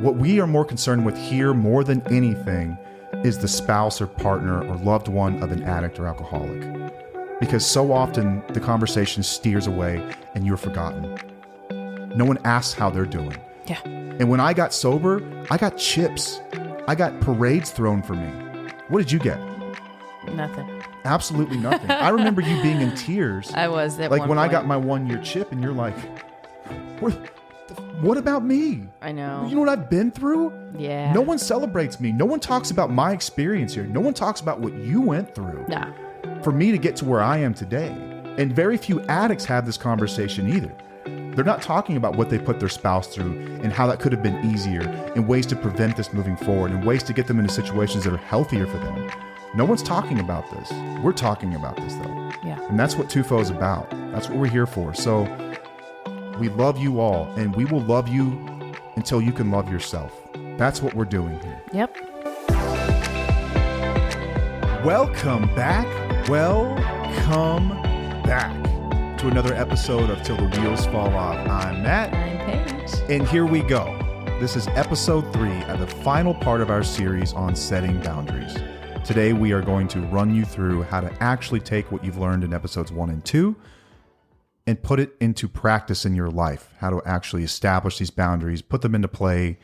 What we are more concerned with here more than anything is the spouse or partner or loved one of an addict or alcoholic. Because so often the conversation steers away and you're forgotten. No one asks how they're doing. Yeah. And when I got sober, I got chips. I got parades thrown for me. What did you get? Nothing. Absolutely nothing. I remember you being in tears. I was at like one when point. I got my 1 year chip and you're like, what about me? I know. You know what I've been through? Yeah. No one celebrates me. No one talks about my experience here. No one talks about what you went through. Nah. For me to get to where I am today. And very few addicts have this conversation either. They're not talking about what they put their spouse through and how that could have been easier and ways to prevent this moving forward and ways to get them into situations that are healthier for them. No one's talking about this. We're talking about this though. Yeah. And that's what TUFO is about. That's what we're here for. So we love you all and we will love you until you can love yourself. That's what we're doing here. Yep. Welcome back. Welcome back to another episode of Till the Wheels Fall Off. I'm Matt. I'm Paige. And here we go. This is episode 3 of the final part of our series on setting boundaries. Today we are going to run you through how to actually take what you've learned in episodes 1 and 2 and put it into practice in your life. How to actually establish these boundaries, put them into play,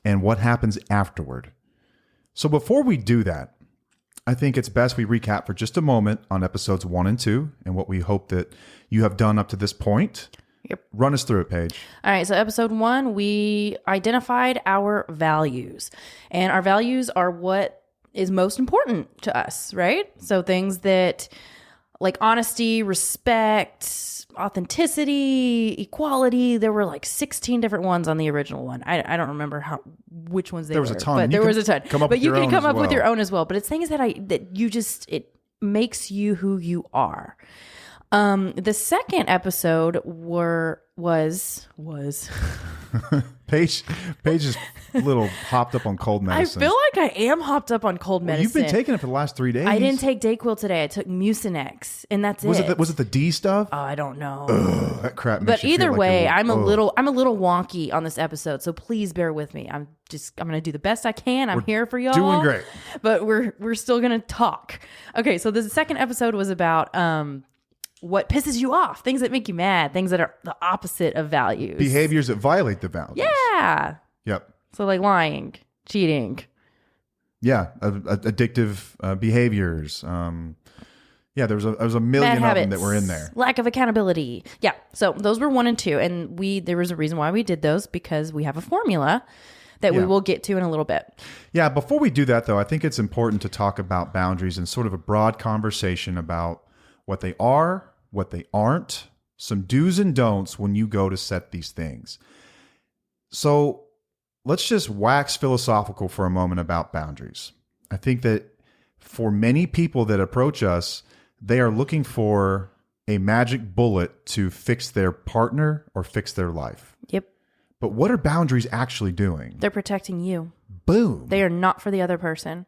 and what happens afterward. So before we do that, I think it's best we recap for just a moment on episodes 1 and 2 and what we hope that you have done up to this point. Yep. Run us through it, Paige. All right. So episode 1, we identified our values, and our values are what is most important to us, right? So things that like honesty, respect, authenticity, equality. There were like 16 different ones on the original one. I don't remember which ones they were. There was a ton. But there was a ton. But you can come up with your own as well. But it's things that you just, it makes you who you are. The second episode was Paige is a little hopped up on cold medicine. I feel like I am hopped up on cold medicine. You've been taking it for the last 3 days. I didn't take Dayquil today. I took Mucinex, and that's it. Was it the D stuff? Oh, I don't know. Ugh, that crap makes But you feel either like way, you're- I'm a little wonky on this episode, so please bear with me. I'm going to do the best I can. I'm here for y'all. doing great. But we're still going to talk. Okay, so the second episode was about what pisses you off, things that make you mad, things that are the opposite of values. Behaviors that violate the values. Yeah. Yep. So like lying, cheating. Yeah, addictive behaviors. Yeah, there was a million Bad of them that habits, were in there. Lack of accountability. Yeah. So those were 1 and 2. And there was a reason why we did those, because we have a formula that we will get to in a little bit. Yeah, before we do that though, I think it's important to talk about boundaries and sort of a broad conversation about what they are, what they aren't, some do's and don'ts when you go to set these things. So let's just wax philosophical for a moment about boundaries. I think that for many people that approach us, they are looking for a magic bullet to fix their partner or fix their life. Yep. But what are boundaries actually doing? They're protecting you. Boom. They are not for the other person.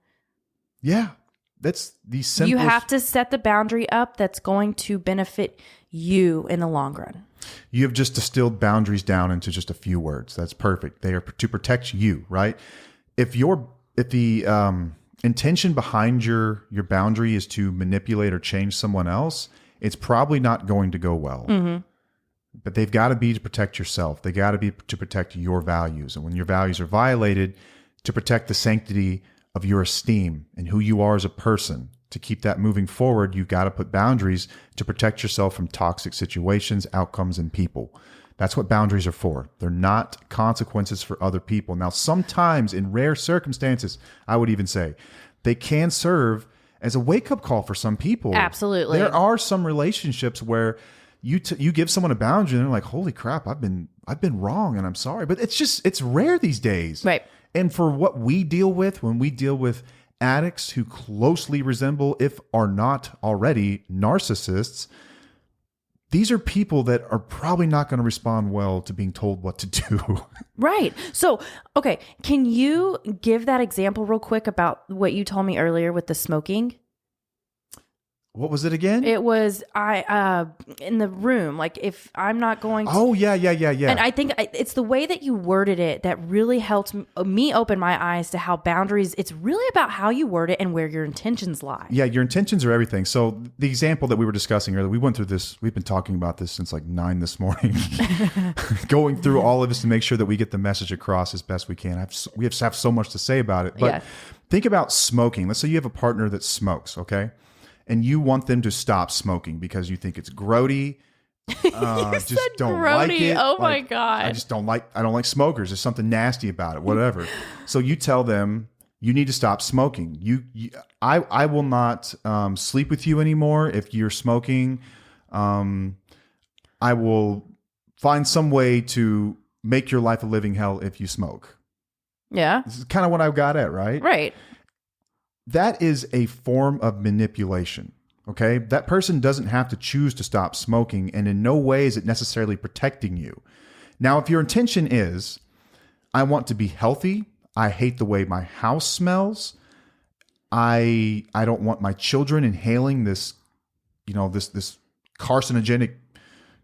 Yeah. That's the simplest. You have to set the boundary up that's going to benefit you in the long run. You have just distilled boundaries down into just a few words. That's perfect. They are to protect you, right? If the intention behind your boundary is to manipulate or change someone else, it's probably not going to go well. Mm-hmm. But they've got to be to protect yourself. They got to be to protect your values. And when your values are violated, to protect the sanctity of your esteem and who you are as a person. To keep that moving forward, you've got to put boundaries to protect yourself from toxic situations, outcomes, and people. That's what boundaries are for. They're not consequences for other people. Now, sometimes in rare circumstances, I would even say, they can serve as a wake-up call for some people. Absolutely. There are some relationships where you give someone a boundary and they're like, holy crap, I've been wrong and I'm sorry. But it's rare these days. Right. And for what we deal with when we deal with addicts who closely resemble, if are not already, narcissists, these are people that are probably not going to respond well to being told what to do. Right. So, okay, can you give that example real quick about what you told me earlier with the smoking? What was it again? It was in the room. Like if I'm not going to, Oh, yeah. and I think it's the way that you worded it that really helped me open my eyes to how boundaries, it's really about how you word it and where your intentions lie. Yeah, your intentions are everything. So the example that we were discussing earlier, we went through this. We've been talking about this since like 9 this morning, going through all of this to make sure that we get the message across as best we can. We have so much to say about it. But think about smoking. Let's say you have a partner that smokes, okay? And you want them to stop smoking because you think it's grody. Just don't like it. Oh my God. I don't like smokers. There's something nasty about it, whatever. So you tell them you need to stop smoking. I will not sleep with you anymore if you're smoking. I will find some way to make your life a living hell if you smoke. Yeah. This is kind of what I've got at, right? Right. That is a form of manipulation. Okay. That person doesn't have to choose to stop smoking, and in no way is it necessarily protecting you. Now, if your intention is, I want to be healthy, I hate the way my house smells, I don't want my children inhaling this, this carcinogenic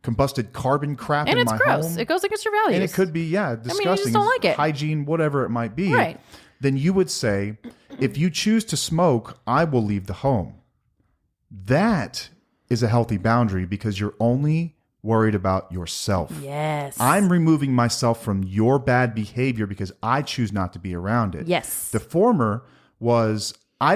combusted carbon crap and in my home. And it's gross. It goes against your values. And it could be, disgusting. I mean, you just don't like it. Hygiene, whatever it might be. Right. Then you would say, if you choose to smoke, I will leave the home. That is a healthy boundary because you're only worried about yourself. Yes. I'm removing myself from your bad behavior because I choose not to be around it. Yes. The former was, I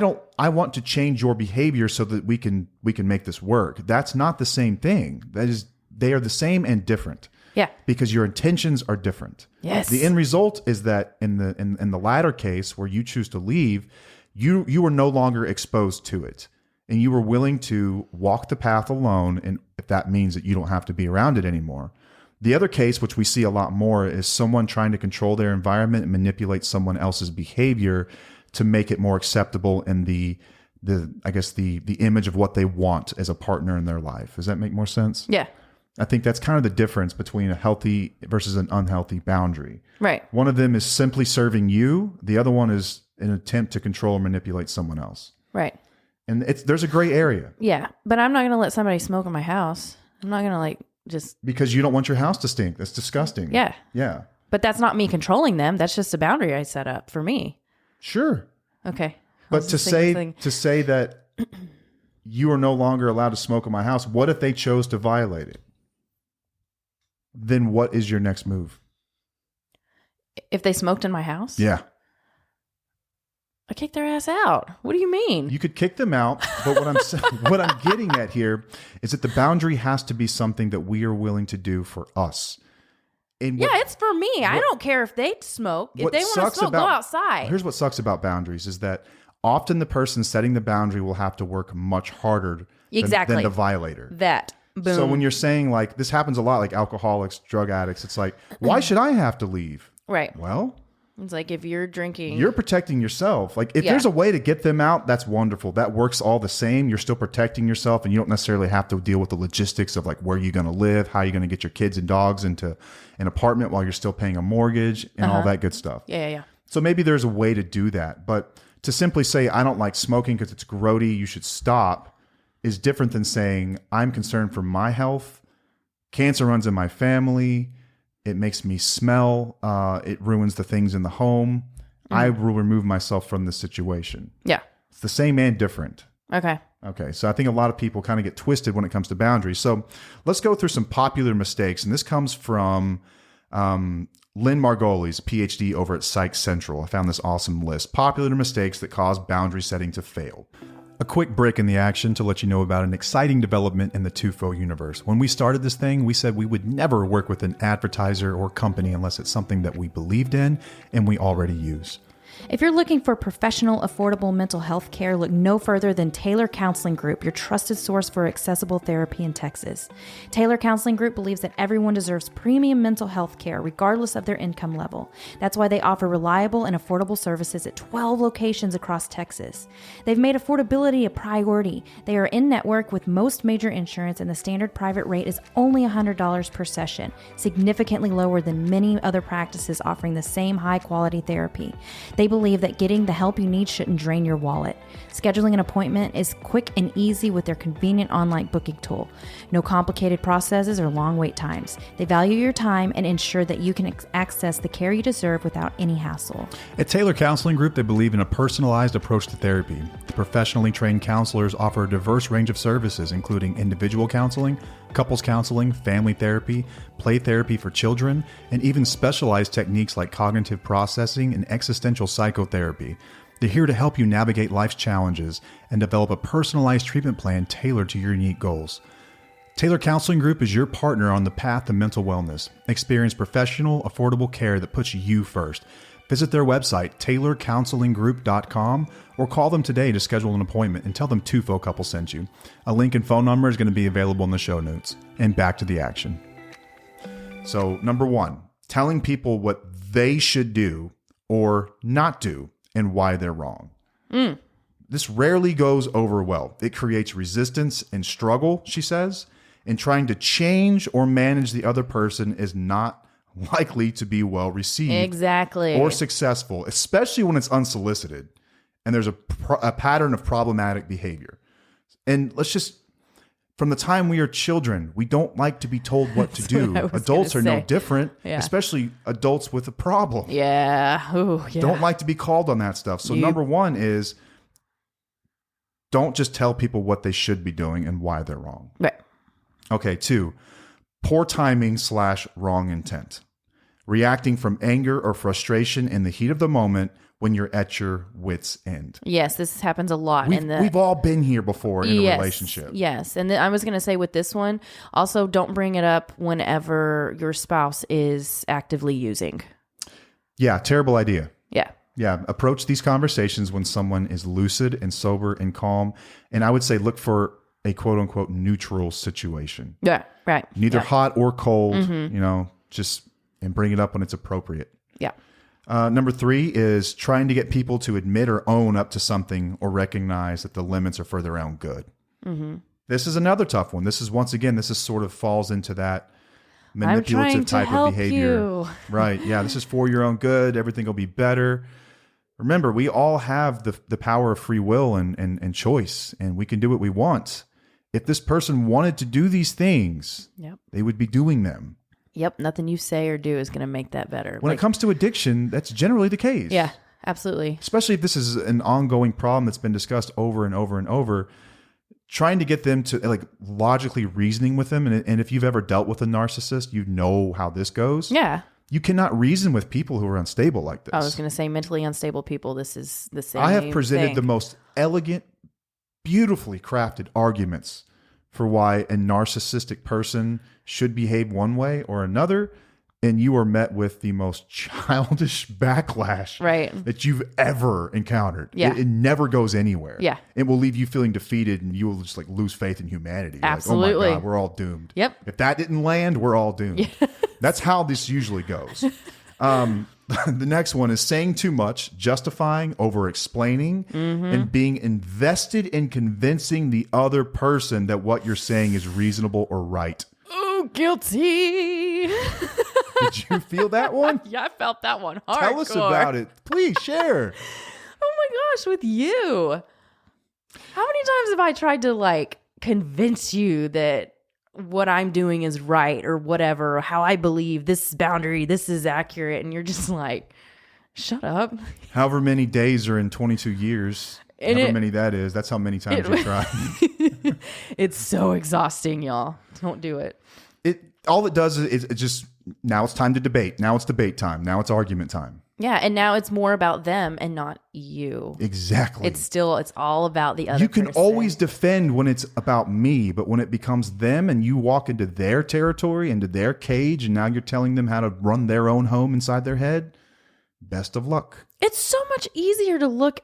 want to change your behavior so that we can make this work. That's not the same thing. They are the same and different. Yeah. Because your intentions are different. Yes. The end result is that in the latter case where you choose to leave, you are no longer exposed to it. And you were willing to walk the path alone, and if that means that you don't have to be around it anymore. The other case, which we see a lot more, is someone trying to control their environment and manipulate someone else's behavior to make it more acceptable in the image of what they want as a partner in their life. Does that make more sense? Yeah. I think that's kind of the difference between a healthy versus an unhealthy boundary. Right. One of them is simply serving you. The other one is an attempt to control or manipulate someone else. Right. And there's a gray area. Yeah. But I'm not going to let somebody smoke in my house. I'm not going to just... Because you don't want your house to stink. That's disgusting. Yeah. Yeah. But that's not me controlling them. That's just a boundary I set up for me. Sure. Okay. But to say that you are no longer allowed to smoke in my house, what if they chose to violate it? Then what is your next move? If they smoked in my house? Yeah. I kick their ass out. What do you mean? You could kick them out, but what I'm getting at here is that the boundary has to be something that we are willing to do for us. It's for me. I don't care if they smoke. If they want to smoke, go outside. Here's what sucks about boundaries is that often the person setting the boundary will have to work much harder than the violator. Boom. So when you're saying like, this happens a lot, like alcoholics, drug addicts, it's like, why should I have to leave? Right. Well, it's like if you're drinking, you're protecting yourself. Like if there's a way to get them out, that's wonderful. That works all the same. You're still protecting yourself, and you don't necessarily have to deal with the logistics of like where you're going to live, how you're going to get your kids and dogs into an apartment while you're still paying a mortgage and all that good stuff. Yeah. So maybe there's a way to do that. But to simply say, I don't like smoking because it's grody, you should stop, is different than saying, I'm concerned for my health. Cancer runs in my family. It makes me smell. It ruins the things in the home. I will remove myself from this situation. Yeah. It's the same and different. Okay. So I think a lot of people kind of get twisted when it comes to boundaries. So let's go through some popular mistakes. And this comes from Lynn Margoli's PhD over at Psych Central. I found this awesome list. Popular mistakes that cause boundary setting to fail. A quick break in the action to let you know about an exciting development in the TUFO universe. When we started this thing, we said we would never work with an advertiser or company unless it's something that we believed in and we already use. If you're looking for professional, affordable mental health care, look no further than Taylor Counseling Group, your trusted source for accessible therapy in Texas. Taylor Counseling Group believes that everyone deserves premium mental health care, regardless of their income level. That's why they offer reliable and affordable services at 12 locations across Texas. They've made affordability a priority. They are in-network with most major insurance, and the standard private rate is only $100 per session, significantly lower than many other practices offering the same high-quality therapy. They They believe that getting the help you need shouldn't drain your wallet. Scheduling an appointment is quick and easy with their convenient online booking tool. No complicated processes or long wait times. They value your time and ensure that you can access the care you deserve without any hassle. At Taylor Counseling Group, they believe in a personalized approach to therapy. The professionally trained counselors offer a diverse range of services, including individual counseling, couples counseling, family therapy, play therapy for children, and even specialized techniques like cognitive processing and existential psychotherapy. They're here to help you navigate life's challenges and develop a personalized treatment plan tailored to your unique goals. Taylor Counseling Group is your partner on the path to mental wellness. Experience professional, affordable care that puts you first. Visit their website, taylorcounselinggroup.com, or call them today to schedule an appointment and tell them Two-Fo Couple sent you. A link and phone number is going to be available in the show notes. And back to the action. So, number 1, telling people what they should do or not do and why they're wrong. This rarely goes over well. It creates resistance and struggle, she says, and trying to change or manage the other person is not likely to be well received. Exactly. Or successful, especially when it's unsolicited and there's a pattern of problematic behavior. And let's just, from the time we are children, we don't like to be told what to do. Adults are no different, especially adults with a problem. Yeah. Ooh, yeah. Don't like to be called on that stuff. So number 1 is don't just tell people what they should be doing and why they're wrong. Right. Okay, 2, poor timing / wrong intent. Reacting from anger or frustration in the heat of the moment when you're at your wit's end. Yes, this happens a lot. We've all been here before in a relationship. Yes. And I was going to say with this one, also don't bring it up whenever your spouse is actively using. Yeah, terrible idea. Yeah. Yeah, approach these conversations when someone is lucid and sober and calm. And I would say look for a quote unquote neutral situation. Yeah, right. Neither hot or cold, just and bring it up when it's appropriate. Yeah. Number 3 is trying to get people to admit or own up to something or recognize that the limits are for their own good. This is another tough one. This is sort of falls into that manipulative type of behavior. Right. Yeah. This is for your own good. Everything will be better. Remember, we all have the power of free will and choice, and we can do what we want. If this person wanted to do these things, they would be doing them. Yep. Nothing you say or do is going to make that better. When it comes to addiction, that's generally the case. Yeah, absolutely. Especially if this is an ongoing problem that's been discussed over and over and over, trying to get them to logically reasoning with them. And if you've ever dealt with a narcissist, you know how this goes. Yeah. You cannot reason with people who are unstable like this. I was going to say mentally unstable people. This is the same. I have presented thing. the most elegant, beautifully crafted arguments for why a narcissistic person should behave one way or another, and you are met with the most childish backlash that you've ever encountered. Yeah. It never goes anywhere. Yeah. It will leave you feeling defeated, and you will just lose faith in humanity. You're Absolutely. oh my God, we're all doomed. Yep. If that didn't land, we're all doomed. Yes. That's how this usually goes. The next one is saying too much, justifying, over-explaining, and being invested in convincing the other person that what you're saying is reasonable or right. Oh, guilty. Did you feel that one? Yeah, I felt that one hardcore. Tell us about it. Please share. Oh my gosh, with you. How many times have I tried to convince you that what I'm doing is right or whatever, or how I believe this boundary, this is accurate, and you're just like, shut up. However many days are in 22 years, however many that is, that's how many times you try. It's so exhausting, y'all. Don't do it. All it does is it just, now it's time to debate. Now it's debate time. Now it's argument time. Yeah, and now it's more about them and not you. Exactly. It's all about the other You can person. always defend when it's about me, but when it becomes them and you walk into their territory, into their cage, and now you're telling them how to run their own home inside their head, best of luck. It's so much easier to look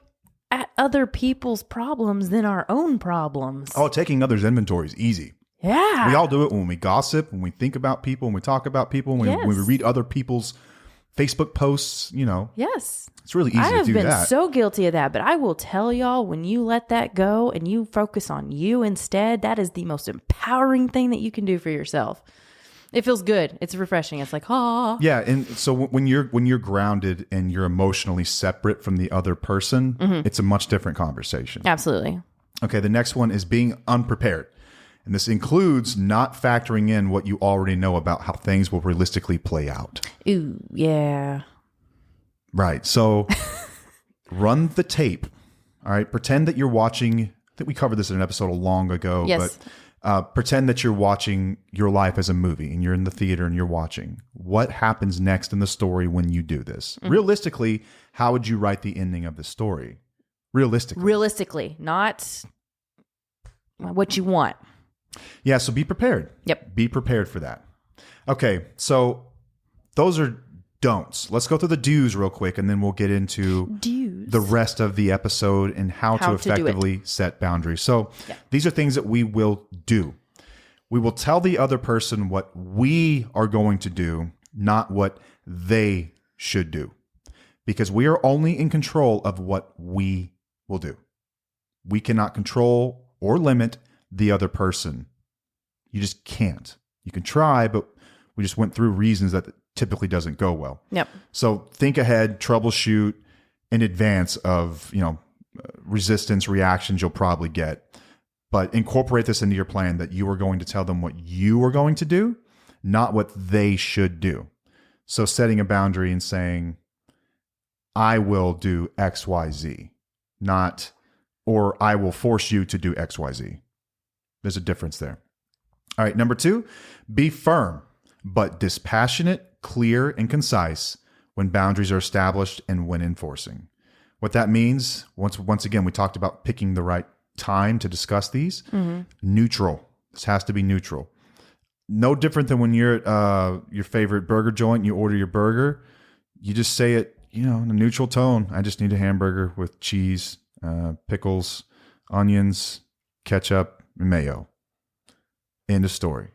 at other people's problems than our own problems. Oh, taking others' inventory is easy. Yeah. We all do it when we gossip, when we think about people, when we talk about people, when we read other people's Facebook posts, Yes. It's really easy to do that. I have been so guilty of that, but I will tell y'all, when you let that go and you focus on you instead, that is the most empowering thing that you can do for yourself. It feels good. It's refreshing. It's like, ah. Yeah, and so when you're grounded and you're emotionally separate from the other person, it's a much different conversation. Absolutely. Okay, the next one is being unprepared. And this includes not factoring in what you already know about how things will realistically play out. Ooh, yeah. Right. So run the tape. All right. Pretend that you're watching. I think we covered this in an episode long ago. Yes. But pretend that you're watching your life as a movie and you're in the theater and you're watching. What happens next in the story when you do this? Realistically, how would you write the ending of the story? Realistically, not what you want. Yeah, so be prepared. Yep. Be prepared for that. Okay, so those are don'ts. Let's go through the do's real quick, and then we'll get into the rest of the episode and how to effectively set boundaries. So these are things that we will do. We will tell the other person what we are going to do, not what they should do, because we are only in control of what we will do. We cannot control or limit the other person. You just can't. You can try, but we just went through reasons that typically doesn't go well. Yep. So think ahead, troubleshoot in advance of, resistance reactions you'll probably get, but incorporate this into your plan that you are going to tell them what you are going to do, not what they should do. So setting a boundary and saying, I will do X, Y, Z, not, or I will force you to do X, Y, Z. There's a difference there. All right. Number 2, be firm, but dispassionate, clear, and concise when boundaries are established and when enforcing. What that means, once again, we talked about picking the right time to discuss these. Neutral. This has to be neutral. No different than when you're at your favorite burger joint and you order your burger. You just say it, in a neutral tone. I just need a hamburger with cheese, pickles, onions, ketchup, and mayo. End of story.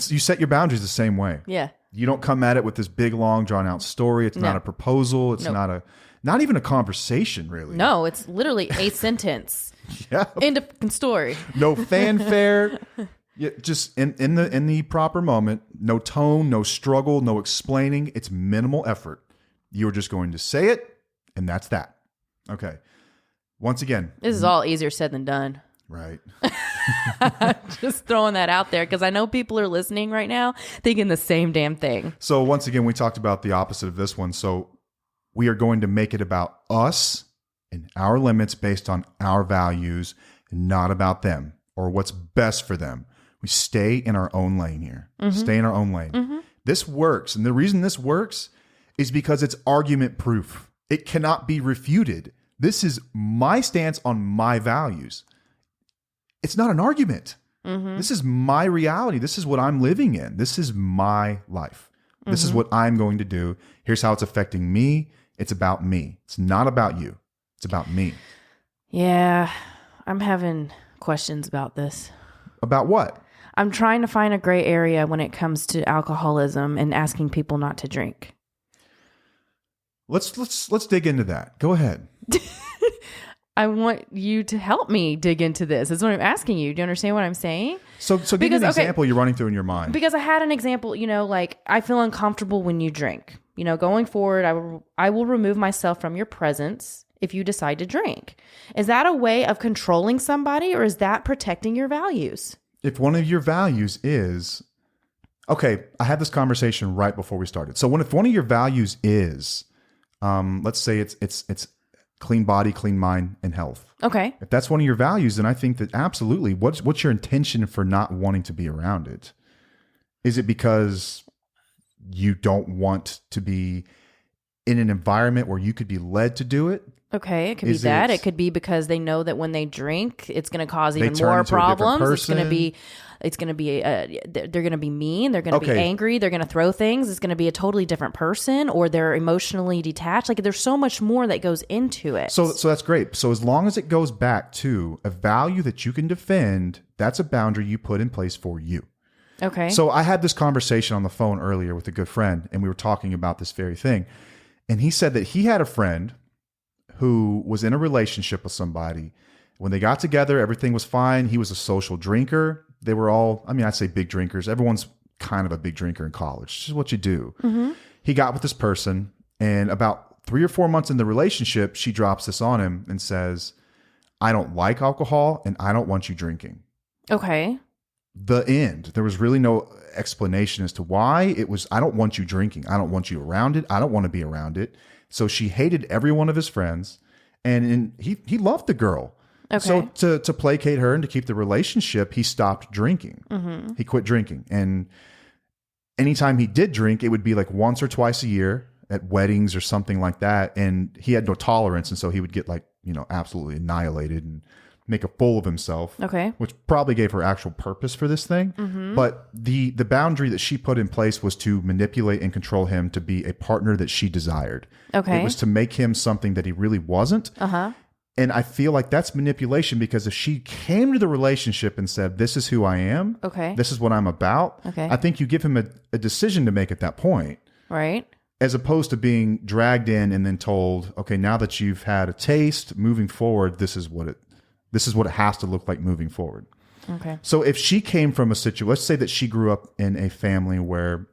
You set your boundaries the same way. Yeah. You don't come at it with this big, long, drawn out story. It's not a proposal. It's not even a conversation, really. No, it's literally a sentence. Yeah. End of story. No fanfare. Just in the proper moment. No tone, no struggle, no explaining. It's minimal effort. You're just going to say it, and that's that. Okay. Once again. This is all easier said than done. Right. Just throwing that out there because I know people are listening right now thinking the same damn thing. So once again, we talked about the opposite of this one. So we are going to make it about us and our limits based on our values, not about them or what's best for them. We stay in our own lane here. Stay in our own lane. This works. And the reason this works is because it's argument proof. It cannot be refuted. This is my stance on my values. It's not an argument. This is my reality. This is what I'm living in. This is my life. This is what I'm going to do. Here's how it's affecting me. It's about me. It's not about you. It's about me. Yeah, I'm having questions about this. About what? I'm trying to find a gray area when it comes to alcoholism and asking people not to drink. Let's dig into that. Go ahead. I want you to help me dig into this. That's what I'm asking you. Do you understand what I'm saying? So give me an example you're running through in your mind. Because I had an example, like I feel uncomfortable when you drink. Going forward, I will remove myself from your presence if you decide to drink. Is that a way of controlling somebody or is that protecting your values? If one of your values is, okay, I had this conversation right before we started. So if one of your values is, let's say it's clean body, clean mind, and health. Okay. If that's one of your values, then I think that absolutely. What's your intention for not wanting to be around it? Is it because you don't want to be in an environment where you could be led to do it? Okay, it could be that. It could be because they know that when they drink, it's going to cause even more problems. It's going to be, they're going to be mean. They're going to be angry. They're going to throw things. It's going to be a totally different person, or they're emotionally detached. Like there's so much more that goes into it. So that's great. So as long as it goes back to a value that you can defend, that's a boundary you put in place for you. Okay. So I had this conversation on the phone earlier with a good friend, and we were talking about this very thing. And he said that he had a friend who was in a relationship with somebody. When they got together, everything was fine. He was a social drinker. They were all, I'd say big drinkers. Everyone's kind of a big drinker in college. This is what you do. He got with this person, and about 3 or 4 months in the relationship, she drops this on him and says, I don't like alcohol and I don't want you drinking. Okay. The end. There was really no explanation as to why. It was, I don't want you drinking. I don't want you around it. I don't want to be around it. So she hated every one of his friends, and he loved the girl. Okay. So to placate her and to keep the relationship, he stopped drinking. He quit drinking. And anytime he did drink, it would be like once or twice a year at weddings or something like that. And he had no tolerance. And so he would get like, absolutely annihilated and make a fool of himself. Okay. Which probably gave her actual purpose for this thing. But the boundary that she put in place was to manipulate and control him to be a partner that she desired. Okay. It was to make him something that he really wasn't. And I feel like that's manipulation, because if she came to the relationship and said, this is who I am. Okay. This is what I'm about. Okay. I think you give him a decision to make at that point. Right. As opposed to being dragged in and then told, okay, now that you've had a taste, moving forward, this is what it has to look like moving forward. Okay. So if she came from a situation, let's say that she grew up in a family where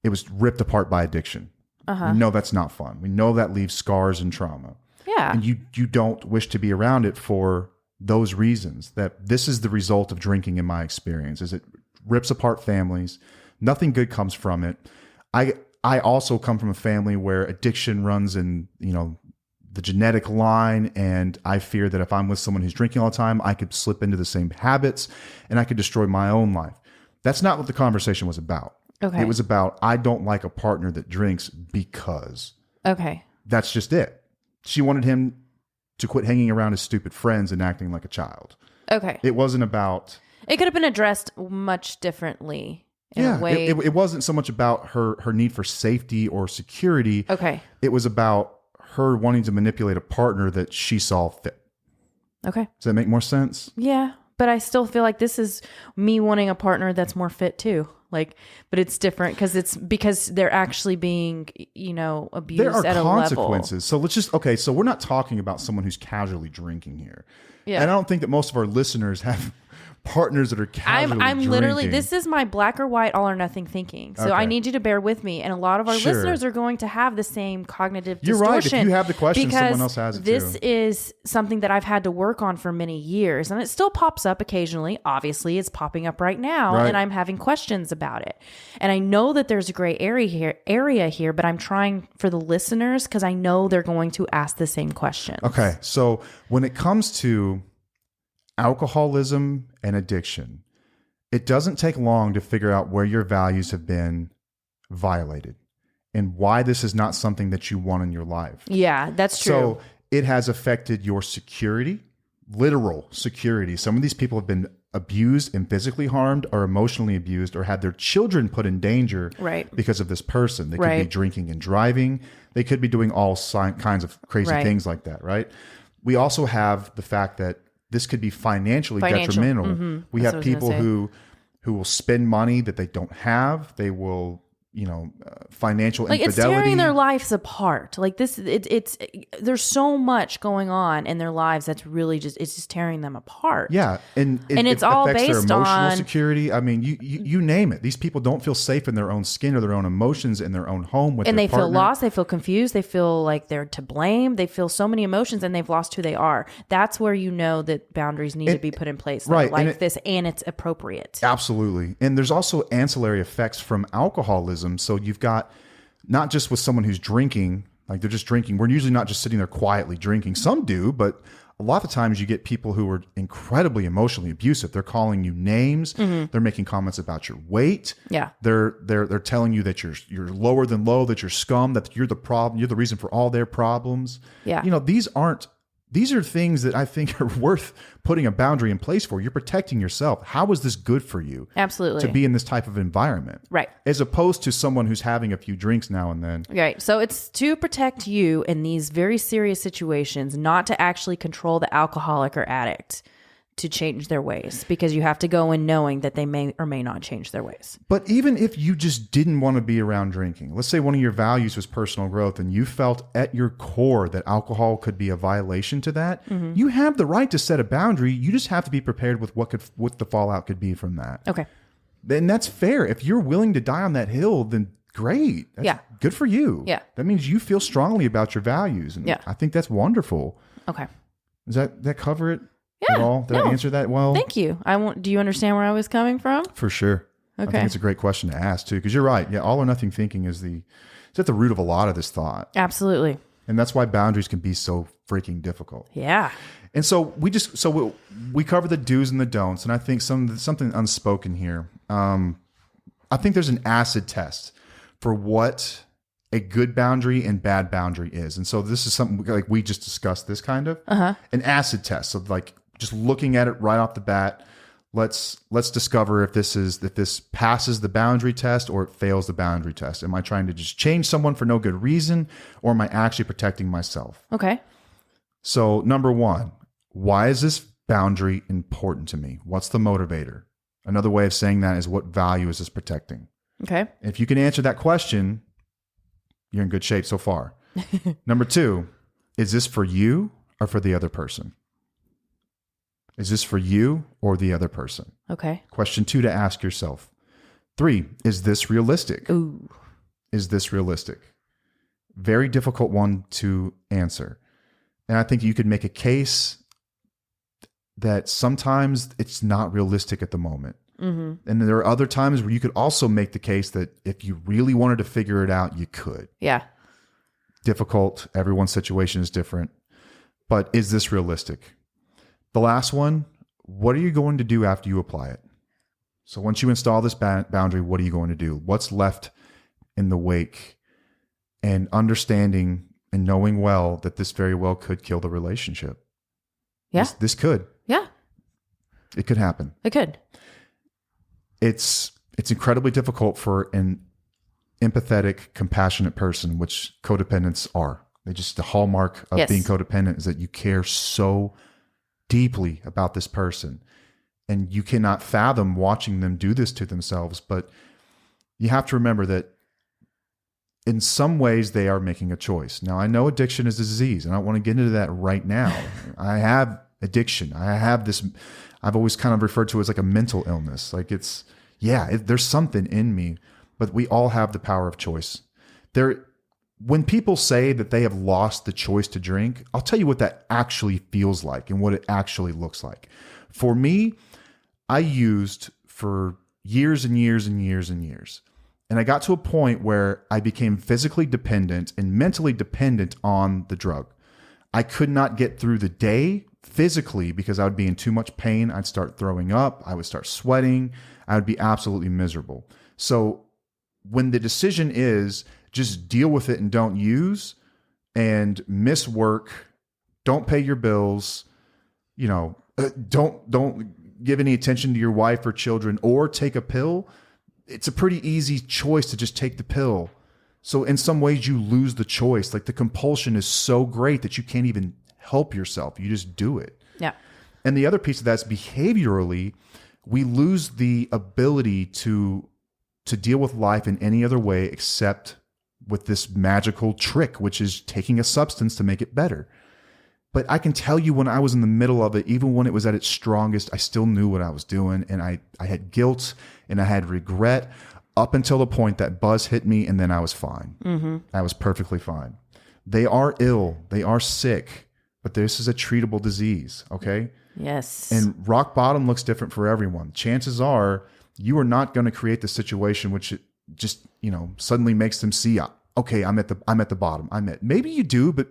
it was ripped apart by addiction. We know that's not fun. We know that leaves scars and trauma. Yeah. And you don't wish to be around it for those reasons. That this is the result of drinking, in my experience, is it rips apart families. Nothing good comes from it. I also come from a family where addiction runs in, the genetic line. And I fear that if I'm with someone who's drinking all the time, I could slip into the same habits and I could destroy my own life. That's not what the conversation was about. Okay. It was about, I don't like a partner that drinks because. Okay. That's just it. She wanted him to quit hanging around his stupid friends and acting like a child. Okay. It wasn't about... It could have been addressed much differently in a way. It wasn't so much about her need for safety or security. Okay. It was about her wanting to manipulate a partner that she saw fit. Okay. Does that make more sense? Yeah. But I still feel like this is me wanting a partner that's more fit too. But it's different because they're actually being, abused there are at a consequences. So let's so we're not talking about someone who's casually drinking here. Yeah. And I don't think that most of our listeners have partners that are casually I'm drinking. literally, this is my black or white, all or nothing thinking. So Okay. I need you to bear with me. And a lot of our Sure. listeners are going to have the same cognitive You're distortion. right. If you have the question, because someone else has it this too. is something that I've had to work on for many years. And it still pops up occasionally. Obviously, it's popping up right now. Right. And I'm having questions about it. And I know that there's a gray area here, but I'm trying for the listeners because I know they're going to ask the same questions. Okay. So when it comes to alcoholism and addiction, it doesn't take long to figure out where your values have been violated and why this is not something that you want in your life. Yeah, that's true. So it has affected your security, literal security. Some of these people have been abused and physically harmed or emotionally abused or had their children put in danger Right. because of this person. They could be Right. drinking and driving. They could be doing all kinds of crazy Right. things like that, right? We also have the fact that this could be financially detrimental. We That's have what I was people gonna who will spend money that they don't have. They will, financial it's infidelity. tearing their lives apart. It's there's so much going on in their lives that's really it's just tearing them apart. Yeah, and it's it all affects their based emotional on- security. I mean, you name it. These people don't feel safe in their own skin or their own emotions in their own home with And their they feel partner. lost, they feel confused, they feel like they're to blame, they feel so many emotions and they've lost who they are. That's where you know that boundaries need to be put in place right, like and this, and it's appropriate. Absolutely. And there's also ancillary effects from alcoholism. So you've got not just with someone who's drinking, like they're just drinking. We're usually not just sitting there quietly drinking. Some do, but a lot of times you get people who are incredibly emotionally abusive. They're calling you names. They're making comments about your weight. Yeah. They're telling you that you're lower than low, that you're scum, that you're the problem, you're the reason for all their problems. Yeah. These are things that I think are worth putting a boundary in place for. You're protecting yourself. How is this good for you? Absolutely. To be in this type of environment. Right. As opposed to someone who's having a few drinks now and then. Right. So it's to protect you in these very serious situations, not to actually control the alcoholic or addict to change their ways, because you have to go in knowing that they may or may not change their ways. But even if you just didn't want to be around drinking, let's say one of your values was personal growth and you felt at your core that alcohol could be a violation to that, you have the right to set a boundary. You just have to be prepared with what the fallout could be from that. Okay. then that's fair. If you're willing to die on that hill, then great. That's good for you. Yeah. That means you feel strongly about your values. And I think that's wonderful. Okay. Does that cover it Yeah. at all? Did I answer that well? Thank you. Do you understand where I was coming from? For sure. Okay. I think it's a great question to ask too, because you're right. Yeah. All or nothing thinking is at the root of a lot of this thought. Absolutely. And that's why boundaries can be so freaking difficult. Yeah. And so we cover the do's and the don'ts. And I think something unspoken here. I think there's an acid test for what a good boundary and bad boundary is. And so this is something like we just discussed this kind of an acid test. So like just looking at it right off the bat, let's discover if this passes the boundary test or it fails the boundary test. Am I trying to just change someone for no good reason, or am I actually protecting myself? Okay. So number one, why is this boundary important to me? What's the motivator? Another way of saying that is, what value is this protecting? Okay. If you can answer that question, you're in good shape so far. Number two, is this for you or for the other person? Is this for you or the other person? Okay. Question two to ask yourself. Three, is this realistic? Ooh. Is this realistic? Very difficult one to answer. And I think you could make a case that sometimes it's not realistic at the moment. Mm-hmm. And there are other times where you could also make the case that if you really wanted to figure it out, you could. Yeah. Difficult. Everyone's situation is different. But is this realistic? The last one, what are you going to do after you apply it? So once you install this boundary, what are you going to do? What's left in the wake? And understanding and knowing well that this very well could kill the relationship. Yeah. This could. Yeah. It could happen. It could. It's incredibly difficult for an empathetic, compassionate person, which codependents are. They just, the hallmark of being codependent is that you care so deeply about this person, and you cannot fathom watching them do this to themselves. But you have to remember that in some ways they are making a choice. Now, I know addiction is a disease, and I don't want to get into that right now. I have addiction. I have this, I've always kind of referred to it as like a mental illness. Like there's something in me, but we all have the power of choice. When people say that they have lost the choice to drink, I'll tell you what that actually feels like and what it actually looks like. For me, I used for years and years and years and years. And I got to a point where I became physically dependent and mentally dependent on the drug. I could not get through the day physically because I would be in too much pain. I'd start throwing up. I would start sweating. I would be absolutely miserable. So when the decision is just deal with it and don't use, and miss work, don't pay your bills, don't give any attention to your wife or children, or take a pill, it's a pretty easy choice to just take the pill. So in some ways you lose the choice. Like the compulsion is so great that you can't even help yourself. You just do it. Yeah. And the other piece of that is behaviorally, we lose the ability to deal with life in any other way except with this magical trick, which is taking a substance to make it better. But I can tell you, when I was in the middle of it, even when it was at its strongest, I still knew what I was doing. And I had guilt and I had regret up until the point that buzz hit me, and then I was fine. Mm-hmm. I was perfectly fine. They are ill. They are sick. But this is a treatable disease, okay? Yes. And rock bottom looks different for everyone. Chances are you are not going to create the situation which just, suddenly makes them see, okay, I'm at the bottom. Maybe you do, but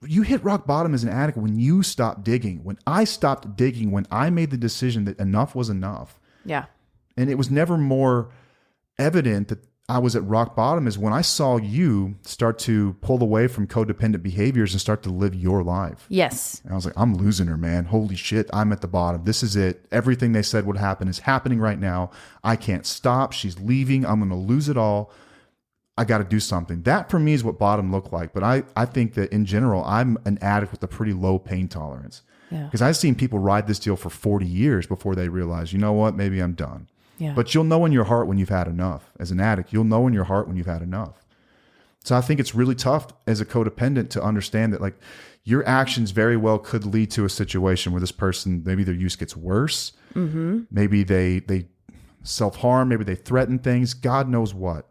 you hit rock bottom as an addict when you stop digging. When I stopped digging, when I made the decision that enough was enough. Yeah. And it was never more evident that I was at rock bottom is when I saw you start to pull away from codependent behaviors and start to live your life. Yes. And I was like, I'm losing her, man. Holy shit. I'm at the bottom. This is it. Everything they said would happen is happening right now. I can't stop. She's leaving. I'm going to lose it all. I got to do something. That for me is what bottom looked like. But I think that in general, I'm an addict with a pretty low pain tolerance. Yeah. Because I've seen people ride this deal for 40 years before they realize, you know what, maybe I'm done. Yeah. But you'll know in your heart when you've had enough. As an addict, you'll know in your heart when you've had enough. So I think it's really tough as a codependent to understand that, like, your actions very well could lead to a situation where this person, maybe their use gets worse. Mm-hmm. Maybe they self-harm. Maybe they threaten things. God knows what.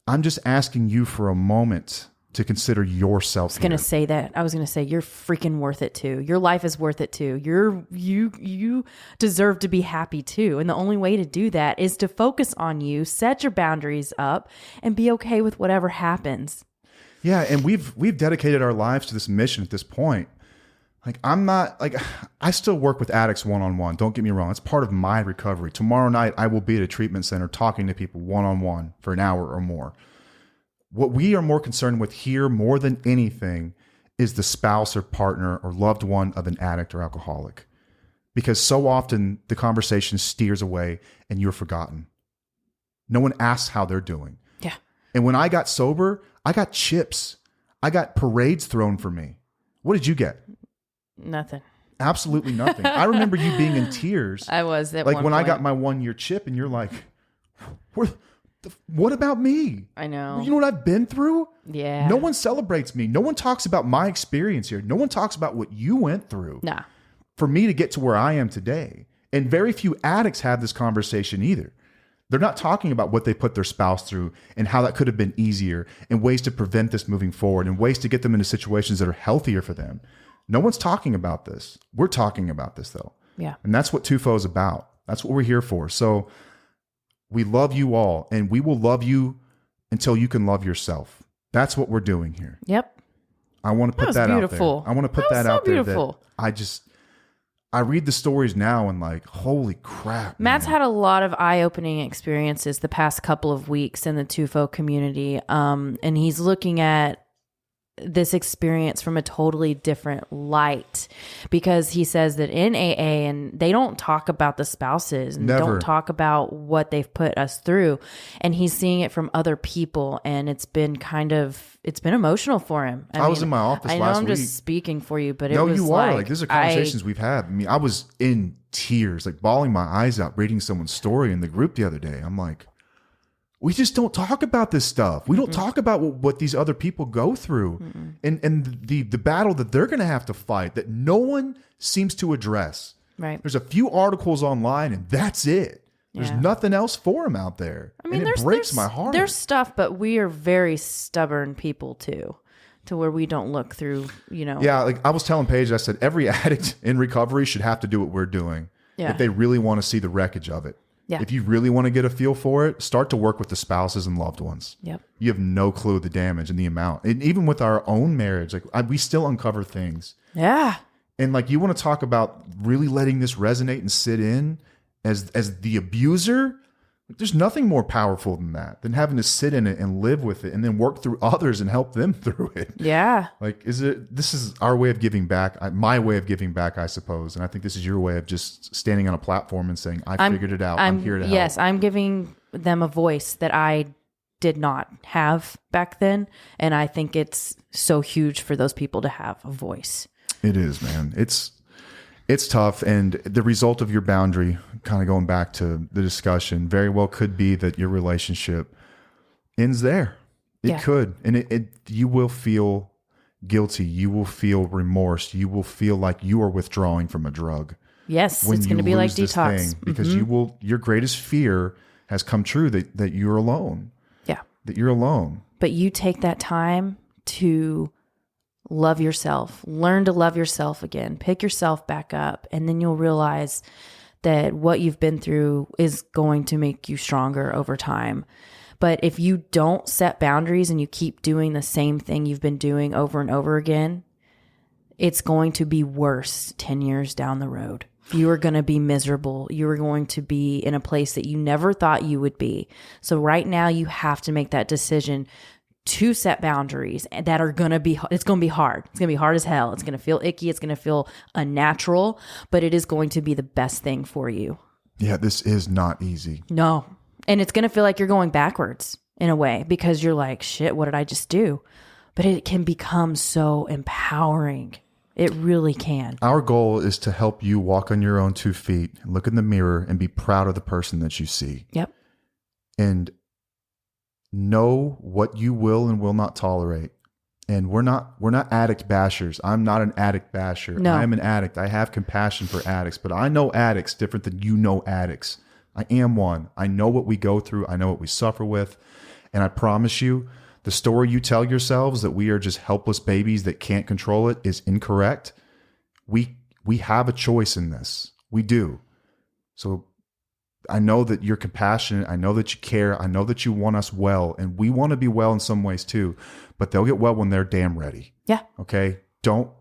I'm just asking you for a moment to consider yourself. I was going to say that. I was going to say, you're freaking worth it too. Your life is worth it too. You deserve to be happy too. And the only way to do that is to focus on you, set your boundaries up, and be okay with whatever happens. Yeah. And we've dedicated our lives to this mission at this point. Like, I'm not like, I still work with addicts one-on-one. Don't get me wrong. It's part of my recovery. Tomorrow night, I will be at a treatment center talking to people one-on-one for an hour or more. What we are more concerned with here, more than anything, is the spouse or partner or loved one of an addict or alcoholic. Because so often the conversation steers away and you're forgotten. No one asks how they're doing. Yeah. And when I got sober, I got chips. I got parades thrown for me. What did you get? Nothing. Absolutely nothing. I remember you being in tears. I was at like one when point. I got my 1-year chip and you're like, what about me? I know. You know what I've been through? Yeah. No one celebrates me. No one talks about my experience here. No one talks about what you went through Nah. for me to get to where I am today. And very few addicts have this conversation either. They're not talking about what they put their spouse through and how that could have been easier and ways to prevent this moving forward and ways to get them into situations that are healthier for them. No one's talking about this. We're talking about this though. Yeah. And that's what TUFO is about. That's what we're here for. So we love you all and we will love you until you can love yourself. That's what we're doing here. Yep. I want to put that out there. I want to put that out there. Beautiful. That I read the stories now and like, holy crap. Matt's had a lot of eye-opening experiences the past couple of weeks in the TUFO community. And he's looking at this experience from a totally different light, because he says that in AA and they don't talk about the spouses and Never. don't talk about what they've put us through. And he's seeing it from other people. And it's been emotional for him. I was in my office last week. I know I'm just speaking for you, but no, it was you like, are. Like, these are conversations we've had. I mean, I was in tears, like bawling my eyes out, reading someone's story in the group the other day. I'm like, we just don't talk about this stuff. We don't talk about what these other people go through and the battle that they're going to have to fight that no one seems to address. Right. There's a few articles online and that's it. There's Yeah. nothing else for them out there. I mean, and it breaks my heart. There's stuff, but we are very stubborn people too, to where we don't look through, Yeah, like I was telling Paige, I said, every addict in recovery should have to do what we're doing Yeah. if they really want to see the wreckage of it. Yeah. If you really want to get a feel for it, start to work with the spouses and loved ones. Yep. You have no clue the damage and the amount. And even with our own marriage, like we still uncover things. Yeah. And like you want to talk about really letting this resonate and sit in as the abuser. There's nothing more powerful than that, than having to sit in it and live with it and then work through others and help them through it. Yeah. Like, this is our way of giving back, my way of giving back, I suppose. And I think this is your way of just standing on a platform and saying, I figured it out. I'm here to help. Yes, I'm giving them a voice that I did not have back then. And I think it's so huge for those people to have a voice. It is, man. It's tough. And the result of your boundary, kind of going back to the discussion, very well could be that your relationship ends there. It could. And you will feel guilty. You will feel remorse. You will feel like you are withdrawing from a drug. Yes, it's going to be like detox. Because your greatest fear has come true that you're alone. Yeah. That you're alone. But you take that time to love yourself, learn to love yourself again, pick yourself back up, and then you'll realize that what you've been through is going to make you stronger over time. But if you don't set boundaries and you keep doing the same thing you've been doing over and over again, it's going to be worse 10 years down the road. You are going to be miserable. You are going to be in a place that you never thought you would be. So right now you have to make that decision to set boundaries that are going to be, it's going to be hard. It's going to be hard as hell. It's going to feel icky. It's going to feel unnatural, but it is going to be the best thing for you. Yeah, this is not easy. No. And it's going to feel like you're going backwards in a way because you're like, shit, what did I just do? But it can become so empowering. It really can. Our goal is to help you walk on your own 2 feet, look in the mirror and be proud of the person that you see. Yep. And know what you will and will not tolerate. And we're not addict bashers. I'm not an addict basher. No. I'm an addict. I have compassion for addicts, but I know addicts different than you know addicts. I am one. I know what we go through. I know what we suffer with. And I promise you, the story you tell yourselves that we are just helpless babies that can't control it is incorrect. We have a choice in this. We do. So I know that you're compassionate. I know that you care. I know that you want us well. And we want to be well in some ways too. But they'll get well when they're damn ready. Yeah. Okay? Don't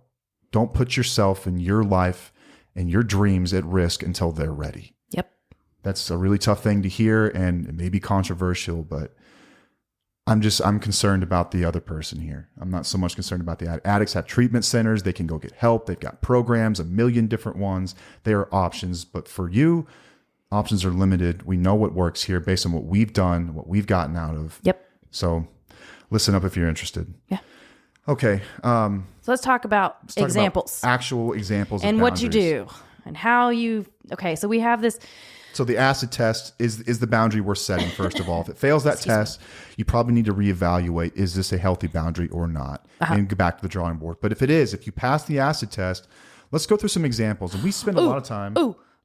put yourself and your life and your dreams at risk until they're ready. Yep. That's a really tough thing to hear, and it may be controversial, but I'm concerned about the other person here. I'm not so much concerned about the addicts. Have treatment centers. They can go get help. They've got programs, a million different ones. There are options, but for you, options are limited. We know what works here based on what we've done, what we've gotten out of. Yep. So listen up if you're interested. Yeah. Okay. So let's talk about examples. Actual examples and of what you boundaries. do and how you. Okay. So we have this. So the acid test is the boundary we're setting, first of all. If it fails that test, you probably need to reevaluate, is this a healthy boundary or not? And go back to the drawing board. But if it is, if you pass the acid test, let's go through some examples. And we spend a lot of time.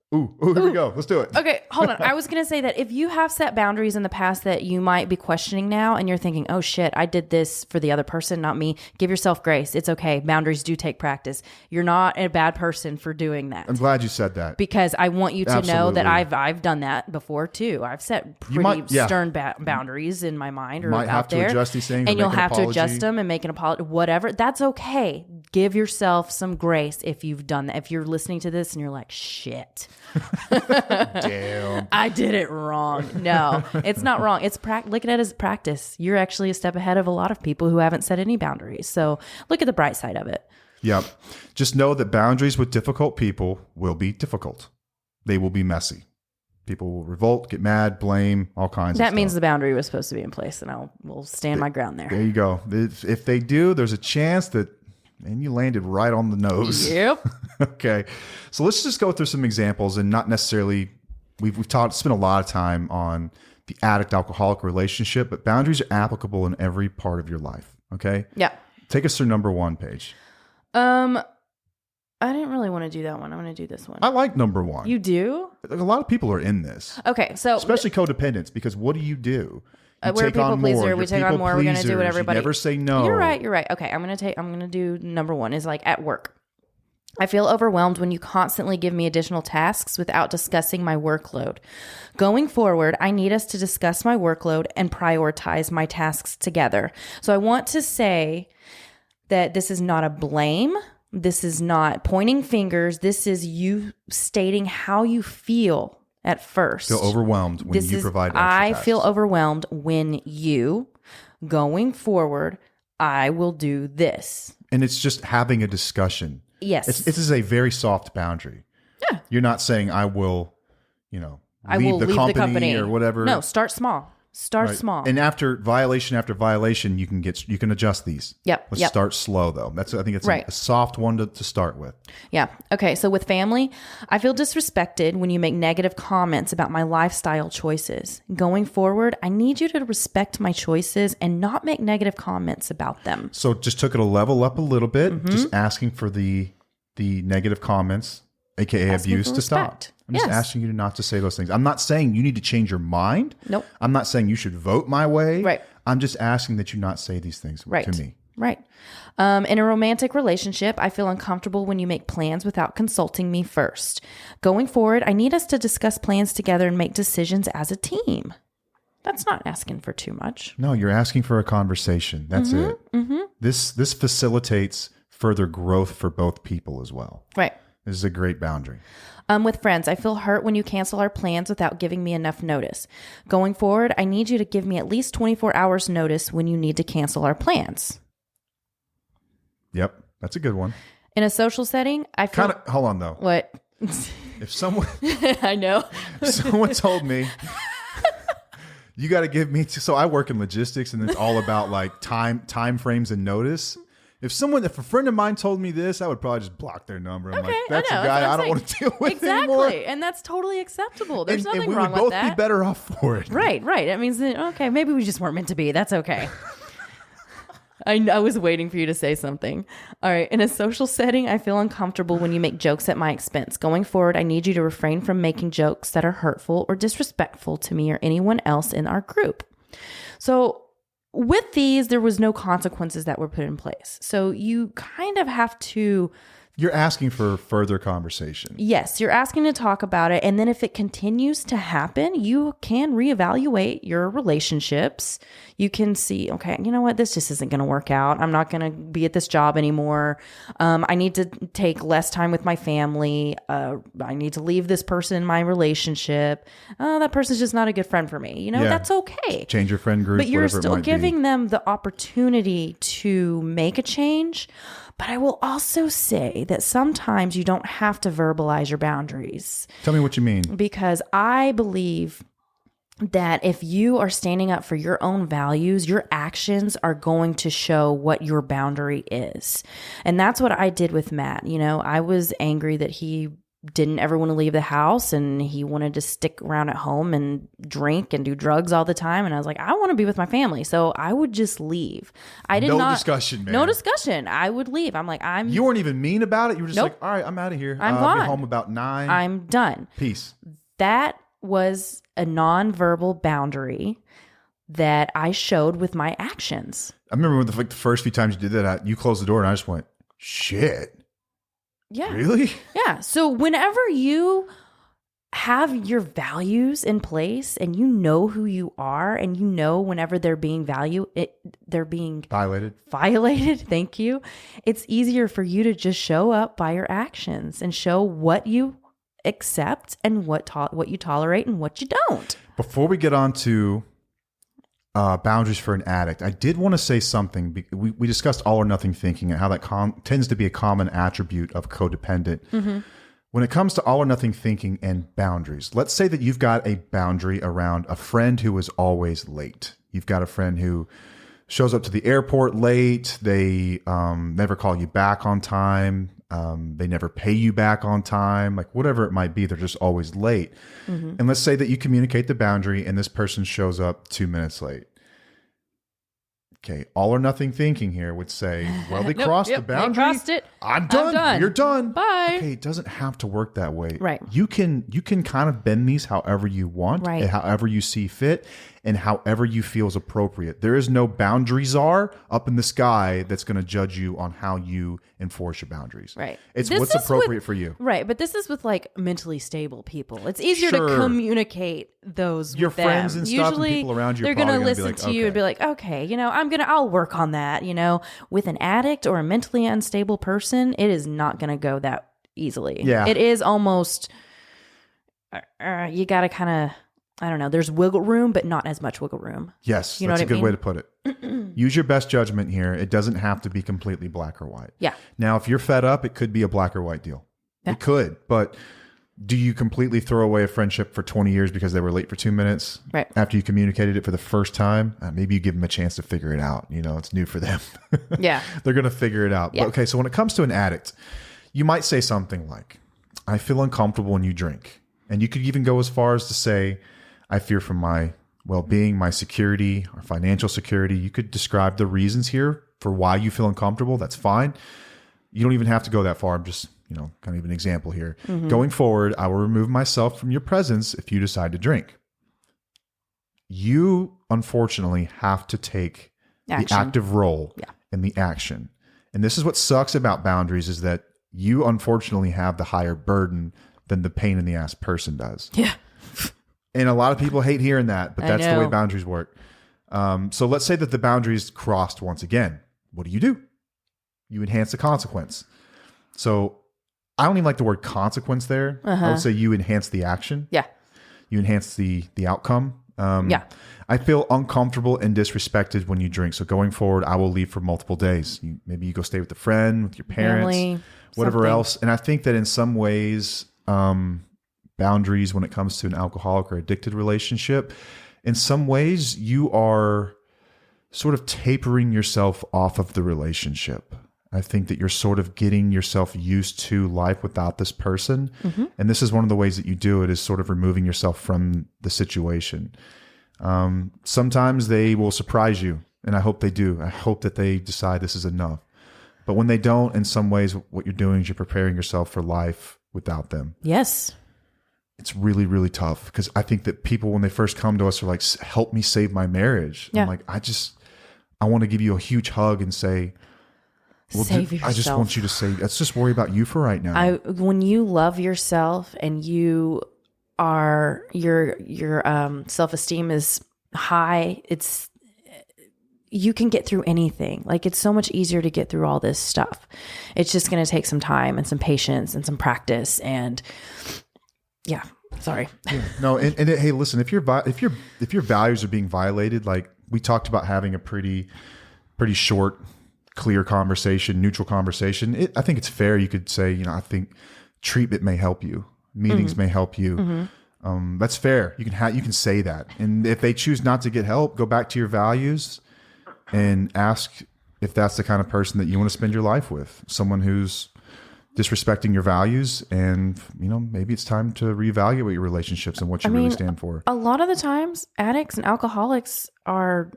Here we go. Let's do it. Okay, hold on. I was going to say that if you have set boundaries in the past that you might be questioning now and you're thinking, oh shit, I did this for the other person, not me. Give yourself grace. It's okay. Boundaries do take practice. You're not a bad person for doing that. I'm glad you said that. Because I want you to know Absolutely. that I've done that before too. I've set pretty stern boundaries in my mind or might out have to there. adjust these things and or you'll make an have to apology. adjust them and make an apology. Whatever. That's okay. Give yourself some grace if you've done that. If you're listening to this and you're like, shit. Damn. I did it wrong. No, it's not wrong. It's look at it as practice. You're actually a step ahead of a lot of people who haven't set any boundaries. So look at the bright side of it. Yep. Just know that boundaries with difficult people will be difficult. They will be messy. People will revolt, get mad, blame, all kinds of stuff. That means the boundary was supposed to be in place, and we'll stand my ground there. There you go. If they do, there's a chance that, and you landed right on the nose. Yep. Okay. So let's just go through some examples and not necessarily, we've spent a lot of time on the addict alcoholic relationship, but boundaries are applicable in every part of your life. Okay. Yeah. Take us through number one, Paige. I didn't really want to do that one. I'm going to do this one. I like number one. You do? A lot of people are in this. Okay. So especially codependents, because what do? You we're a people pleaser. We take on more. We're going to do what everybody. You never say no. You're right. Okay. I'm going to do number one is like at work. I feel overwhelmed when you constantly give me additional tasks without discussing my workload. Going forward, I need us to discuss my workload and prioritize my tasks together. So I want to say that this is not a blame. This is not pointing fingers. This is you stating how you feel at first. Feel overwhelmed when you provide extra tasks. I feel overwhelmed when you, going forward, I will do this. And it's just having a discussion. Yes. This is a very soft boundary. Yeah. You're not saying I will, leave the company or whatever. No, start small. Start small. And after violation, you can adjust these. Yep. Let's start slow though. I think it's a soft one to start with. Yeah. Okay. So with family, I feel disrespected when you make negative comments about my lifestyle choices. Going forward, I need you to respect my choices and not make negative comments about them. So just took it a level up a little bit, just asking for the negative comments, aka abuse, to stop. I'm just asking you not to say those things. I'm not saying you need to change your mind. Nope. I'm not saying you should vote my way. Right. I'm just asking that you not say these things to me. Right. In a romantic relationship, I feel uncomfortable when you make plans without consulting me first. Going forward, I need us to discuss plans together and make decisions as a team. That's not asking for too much. No, you're asking for a conversation. That's it. Mm-hmm. This facilitates further growth for both people as well. Right. This is a great boundary. With friends, I feel hurt when you cancel our plans without giving me enough notice. Going forward, I need you to give me at least 24 hours notice when you need to cancel our plans. Yep. That's a good one. In a social setting, I feel... Hold on though. What? If someone... I know. If someone told me... You got to give me... So I work in logistics and it's all about like time frames and notice. If a friend of mine told me this, I would probably just block their number. I'm like, that's a guy I don't want to deal with anymore. Exactly. And that's totally acceptable. There's nothing and wrong with that. we would both be better off for it. Right. It means that, okay, maybe we just weren't meant to be. That's okay. I was waiting for you to say something. All right. In a social setting, I feel uncomfortable when you make jokes at my expense. Going forward, I need you to refrain from making jokes that are hurtful or disrespectful to me or anyone else in our group. So with these, there was no consequences that were put in place. So you kind of have to... You're asking for further conversation. Yes, you're asking to talk about it. And then if it continues to happen, you can reevaluate your relationships. You can see, okay, you know what? This just isn't going to work out. I'm not going to be at this job anymore. I need to take less time with my family. I need to leave this person in my relationship. That person's just not a good friend for me. That's okay. Change your friend group, but you're whatever it still might giving be. them the opportunity to make a change. But I will also say that sometimes you don't have to verbalize your boundaries. Tell me what you mean. Because I believe that if you are standing up for your own values, your actions are going to show what your boundary is. And that's what I did with Matt. I was angry that he didn't ever want to leave the house and he wanted to stick around at home and drink and do drugs all the time. And I was like, I want to be with my family. So I would just leave. No discussion, man. No discussion. I would leave. I'm like, You weren't even mean about it. You were just Nope. like, all right, I'm out of here. I'm I'll gone. be home about 9. I'm done. Peace. That was a nonverbal boundary that I showed with my actions. I remember when the first few times you did that, you closed the door and I just went, shit. Yeah. Really? Yeah. So whenever you have your values in place and you know who you are and whenever they're being they're being violated, thank you. It's easier for you to just show up by your actions and show what you accept and what you tolerate and what you don't. Before we get on to boundaries for an addict, I did want to say something. We discussed all or nothing thinking and how that tends to be a common attribute of codependent. Mm-hmm. When it comes to all or nothing thinking and boundaries, let's say that you've got a boundary around a friend who is always late. You've got a friend who shows up to the airport late. They never call you back on time. They never pay you back on time, like whatever it might be, they're just always late. Mm-hmm. And let's say that you communicate the boundary and this person shows up 2 minutes late. Okay, all or nothing thinking here would say, well, they crossed the boundary. They crossed it. I'm done. You're done. Bye. Okay, it doesn't have to work that way. Right. You can kind of bend these however you want, right, and however you see fit, and however you feel is appropriate. There is no boundary czar up in the sky that's going to judge you on how you enforce your boundaries. Right. It's what's appropriate for you. Right. But this is with like mentally stable people. It's easier to communicate those your with friends them. and stuff. Usually, and people around you. They're going to listen to you and be like, okay, I'll work on that. With an addict or a mentally unstable person, it is not going to go that easily. Yeah. It is almost, you got to kind of, I don't know, there's wiggle room, but not as much wiggle room. Yes, that's a good way to put it. Use your best judgment here. It doesn't have to be completely black or white. Yeah. Now, if you're fed up, it could be a black or white deal. Yeah. It could, but do you completely throw away a friendship for 20 years because they were late for 2 minutes? Right. After you communicated it for the first time? Maybe you give them a chance to figure it out. It's new for them. Yeah. They're going to figure it out. Yeah. But, okay, so when it comes to an addict, you might say something like, I feel uncomfortable when you drink. And you could even go as far as to say, I fear for my well-being, my security, or financial security. You could describe the reasons here for why you feel uncomfortable. That's fine. You don't even have to go that far. I'm just, kind of an example here. Mm-hmm. Going forward, I will remove myself from your presence if you decide to drink. You, unfortunately, have to take the active role in the action. And this is what sucks about boundaries is that you, unfortunately, have the higher burden than the pain in the ass person does. Yeah. And a lot of people hate hearing that, but that's the way boundaries work. So let's say that the boundary is crossed once again. What do? You enhance the consequence. So I don't even like the word consequence there. I would say you enhance the action. Yeah. You enhance the outcome. I feel uncomfortable and disrespected when you drink. So going forward, I will leave for multiple days. Maybe you go stay with a friend, with your parents, family, whatever something else. And I think that in some ways, boundaries when it comes to an alcoholic or addicted relationship, in some ways you are sort of tapering yourself off of the relationship. I think that you're sort of getting yourself used to life without this person. Mm-hmm. And this is one of the ways that you do it is sort of removing yourself from the situation. Sometimes they will surprise you And I hope they do. I hope that they decide this is enough. But when they don't, in some ways, what you're doing is you're preparing yourself for life without them. Yes. It's really, really tough because I think that people, when they first come to us, are like, help me save my marriage. Yeah. I'm like, I want to give you a huge hug and say, well, save yourself. I just want you to say, let's just worry about you for right now. When you love yourself and you are, your self-esteem is high, you can get through anything. Like, it's so much easier to get through all this stuff. It's just going to take some time and some patience and some practice. And yeah, sorry. Yeah. No. And hey, listen, if your values are being violated, like we talked about having a pretty short, clear conversation, neutral conversation. I think it's fair. You could say, I think treatment may help you. Meetings may help you. That's fair. You can say that. And if they choose not to get help, go back to your values and ask if that's the kind of person that you want to spend your life with. Someone who's disrespecting your values, and maybe it's time to reevaluate your relationships and what you really stand for. A lot of the times, addicts and alcoholics are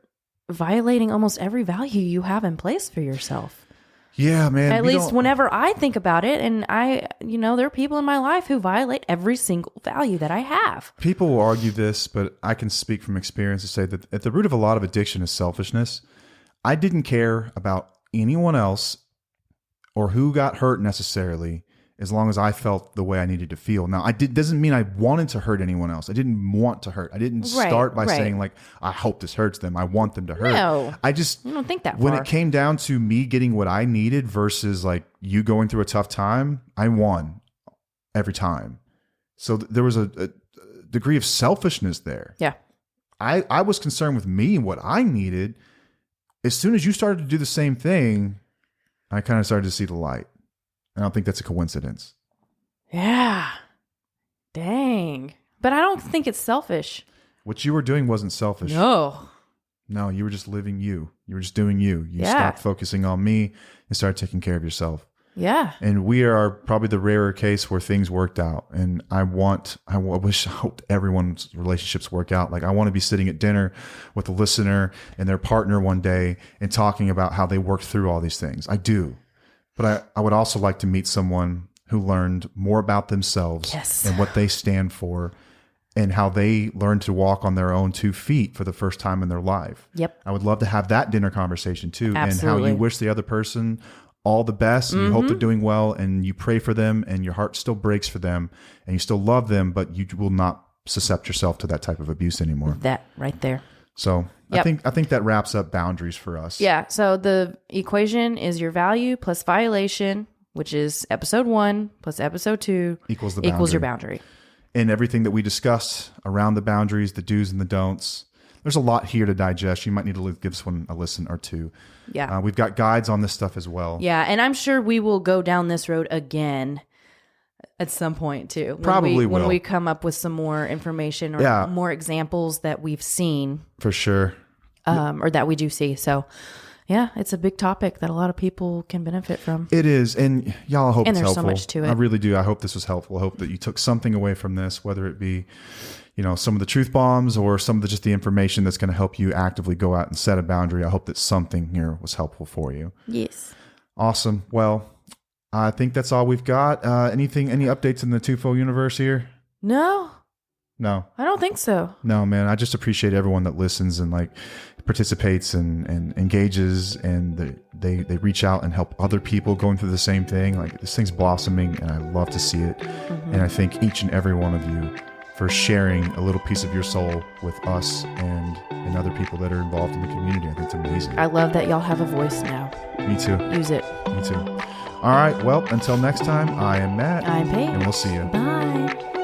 violating almost every value you have in place for yourself. Yeah, man. At least whenever I think about it, and there are people in my life who violate every single value that I have. People will argue this, but I can speak from experience to say that at the root of a lot of addiction is selfishness. I didn't care about anyone else or who got hurt necessarily, as long as I felt the way I needed to feel. Now, doesn't mean I wanted to hurt anyone else. I didn't want to hurt. I didn't start by saying like, I hope this hurts them. I want them to hurt. No, I don't think that when far. it came down to me getting what I needed versus like you going through a tough time, I won every time. So there was a degree of selfishness there. Yeah. I was concerned with me and what I needed. As soon as you started to do the same thing, I kind of started to see the light. I don't think that's a coincidence. Yeah. Dang. But I don't think it's selfish. What you were doing wasn't selfish. No, you were just living you. You were just doing you. You stopped focusing on me and started taking care of yourself. Yeah. And we are probably the rarer case where things worked out. And I hope everyone's relationships work out. Like, I want to be sitting at dinner with a listener and their partner one day and talking about how they worked through all these things. I do. But I would also like to meet someone who learned more about themselves and what they stand for and how they learned to walk on their own 2 feet for the first time in their life. Yep. I would love to have that dinner conversation too. Absolutely. And how you wish the other person all the best and you hope they're doing well and you pray for them and your heart still breaks for them and you still love them, but you will not suscept yourself to that type of abuse anymore. That right there. So I think that wraps up boundaries for us. Yeah. So the equation is your value plus violation, which is episode 1 plus episode 2 equals your boundary. And everything that we discussed around the boundaries, the do's and the don'ts. There's a lot here to digest. You might need to give this one a listen or two. Yeah. We've got guides on this stuff as well. Yeah. And I'm sure we will go down this road again at some point too. When we come up with some more information or more examples that we've seen. For sure. Or that we do see. So yeah, it's a big topic that a lot of people can benefit from. It is. And y'all, I hope it's helpful. And there's so much to it. I really do. I hope this was helpful. I hope that you took something away from this, whether it be, some of the truth bombs or some of just the information that's going to help you actively go out and set a boundary. I hope that something here was helpful for you. Yes. Awesome. Well, I think that's all we've got. Any updates in the Tufo universe here? No, I don't think so. No, man. I just appreciate everyone that listens and participates and engages and they reach out and help other people going through the same thing. This thing's blossoming and I love to see it. Mm-hmm. And I thank each and every one of you for sharing a little piece of your soul with us and other people that are involved in the community. I think it's amazing. I love that y'all have a voice now. Me too. Use it. Me too. All right. Well, until next time, I am Matt. I'm Paige. And we'll see you. Bye.